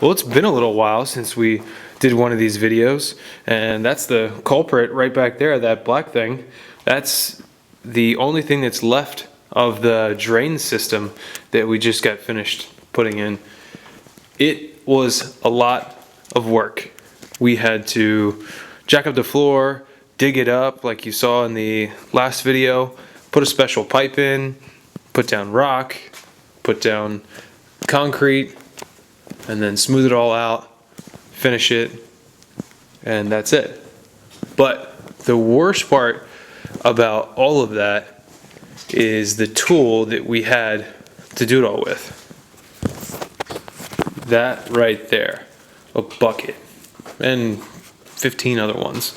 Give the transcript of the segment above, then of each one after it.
Well, it's been a little while since we did one of these videos, and that's the culprit right back there, that black thing. That's the only thing that's left of the drain system that we just got finished putting in. It was a lot of work. We had to jack up the floor, dig it up like you saw in the last video, put a special pipe in, put down rock, put down concrete, and then smooth it all out, finish it, and that's it. But the worst part about all of that is the tool that we had to do it all with. That right there, a bucket, and 15 other ones.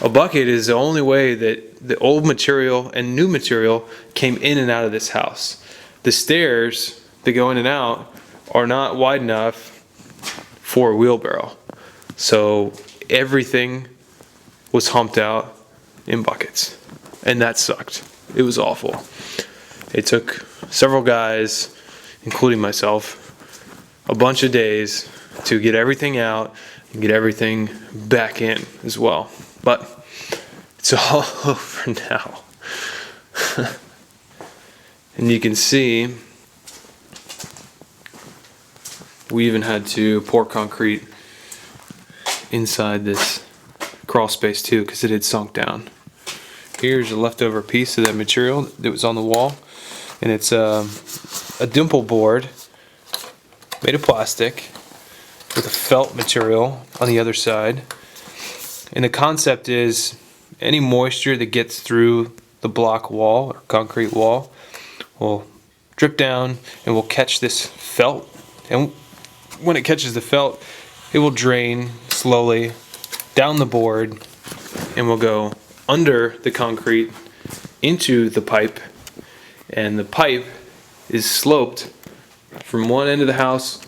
A bucket is the only way that the old material and new material came in and out of this house. The stairs that go in and out are not wide enough for a wheelbarrow. So everything was humped out in buckets, and that sucked. It was awful. It took several guys, including myself, a bunch of days to get everything out and get everything back in as well. But it's all over now. And you can see we even had to pour concrete inside this crawl space too, because it had sunk down. Here's a leftover piece of that material that was on the wall, and it's a dimple board made of plastic with a felt material on the other side. And the concept is any moisture that gets through the block wall or concrete wall will drip down and will catch this felt, and when it catches the felt, it will drain slowly down the board and will go under the concrete into the pipe, and the pipe is sloped from one end of the house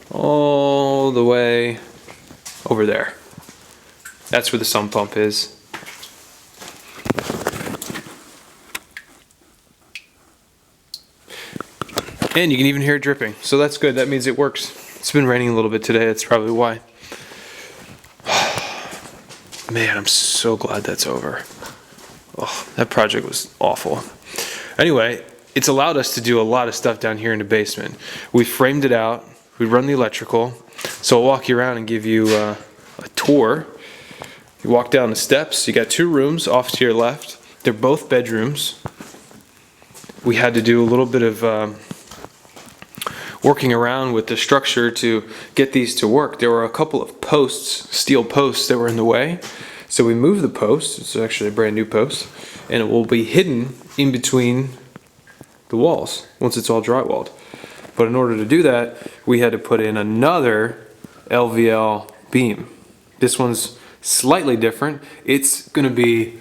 all the way over there. That's where the sump pump is. And you can even hear it dripping, so that's good. That means it works. It's been raining a little bit today, that's probably why. Man, I'm so glad that's over. Oh, that project was awful. Anyway, it's allowed us to do a lot of stuff down here in the basement. We framed it out, we run the electrical, so I'll walk you around and give you a tour. You walk down the steps, you got two rooms off to your left. They're both bedrooms. We had to do a little bit of working around with the structure to get these to work. There were a couple of posts, steel posts, that were in the way. So we moved the post. It's actually a brand new post, and it will be hidden in between the walls once it's all drywalled. But in order to do that, we had to put in another LVL beam. This one's slightly different. It's going to be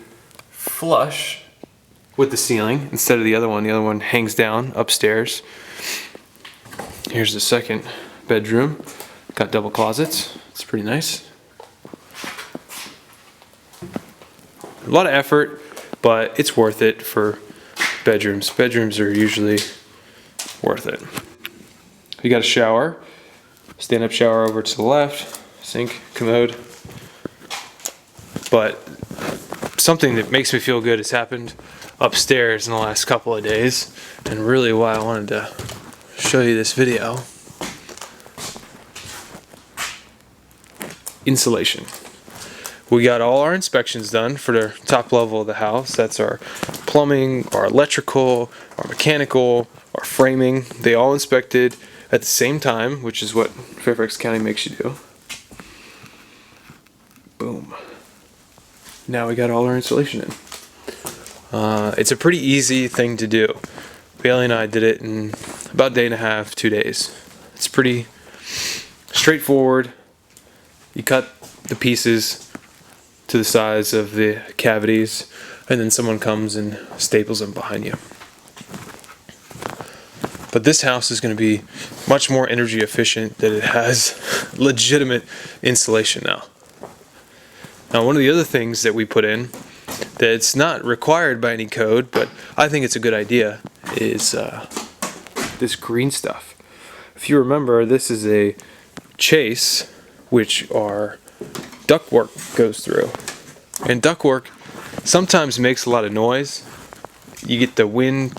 flush with the ceiling instead of the other one. The other one hangs down upstairs. Here's the second bedroom. Got double closets. It's pretty nice. A lot of effort, but it's worth it for bedrooms. Bedrooms are usually worth it. You got a shower. Stand-up shower over to the left. Sink, commode. But something that makes me feel good has happened upstairs in the last couple of days, and really why I wanted to show you this video. Insulation. We got all our inspections done for the top level of the house. That's our plumbing, our electrical, our mechanical, our framing. They all inspected at the same time, which is what Fairfax County makes you do. Boom. Now we got all our insulation in. It's a pretty easy thing to do. Bailey and I did it in about a day and a half, 2 days. It's pretty straightforward. You cut the pieces to the size of the cavities, and then someone comes and staples them behind you. But this house is going to be much more energy efficient than it has legitimate insulation now. Now, one of the other things that we put in that's not required by any code, but I think it's a good idea, is this green stuff. If you remember, this is a chase, which our ductwork goes through. And ductwork sometimes makes a lot of noise. You get the wind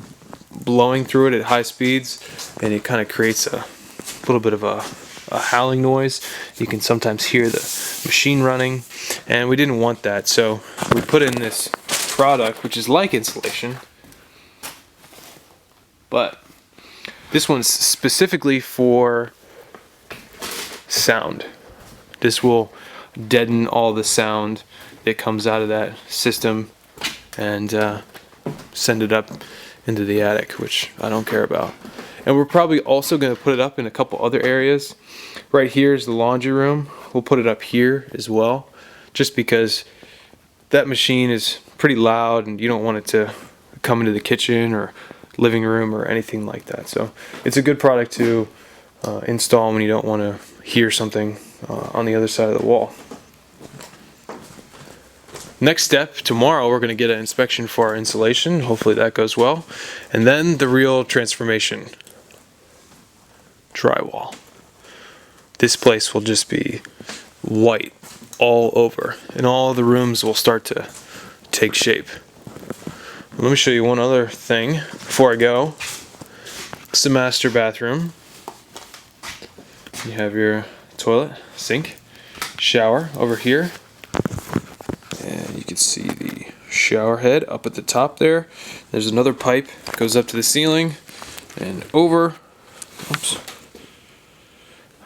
blowing through it at high speeds, and it kind of creates a little bit of a howling noise. You can sometimes hear the machine running, and we didn't want that, so we put in this product which is like insulation, but this one's specifically for sound. This will deaden all the sound that comes out of that system and send it up into the attic, which I don't care about. And we're probably also going to put it up in a couple other areas. Right here is the laundry room. We'll put it up here as well, just because that machine is pretty loud and you don't want it to come into the kitchen or living room or anything like that. So it's a good product to install when you don't want to hear something on the other side of the wall. Next step, tomorrow we're going to get an inspection for our insulation. Hopefully that goes well. And then the real transformation. Drywall. This place will just be white all over, and all the rooms will start to take shape. Let me show you one other thing before I go. It's the master bathroom. You have your toilet, sink, shower over here. And you can see the shower head up at the top there. There's another pipe that goes up to the ceiling and over. Oops.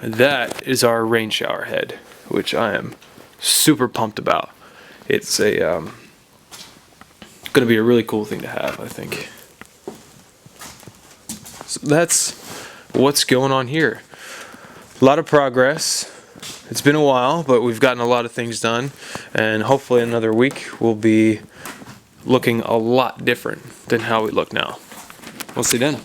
That is our rain shower head, which I am super pumped about. It's a going to be a really cool thing to have, I think. So that's what's going on here. A lot of progress. It's been a while, but we've gotten a lot of things done, and hopefully in another week we'll be looking a lot different than how we look now. We'll see then.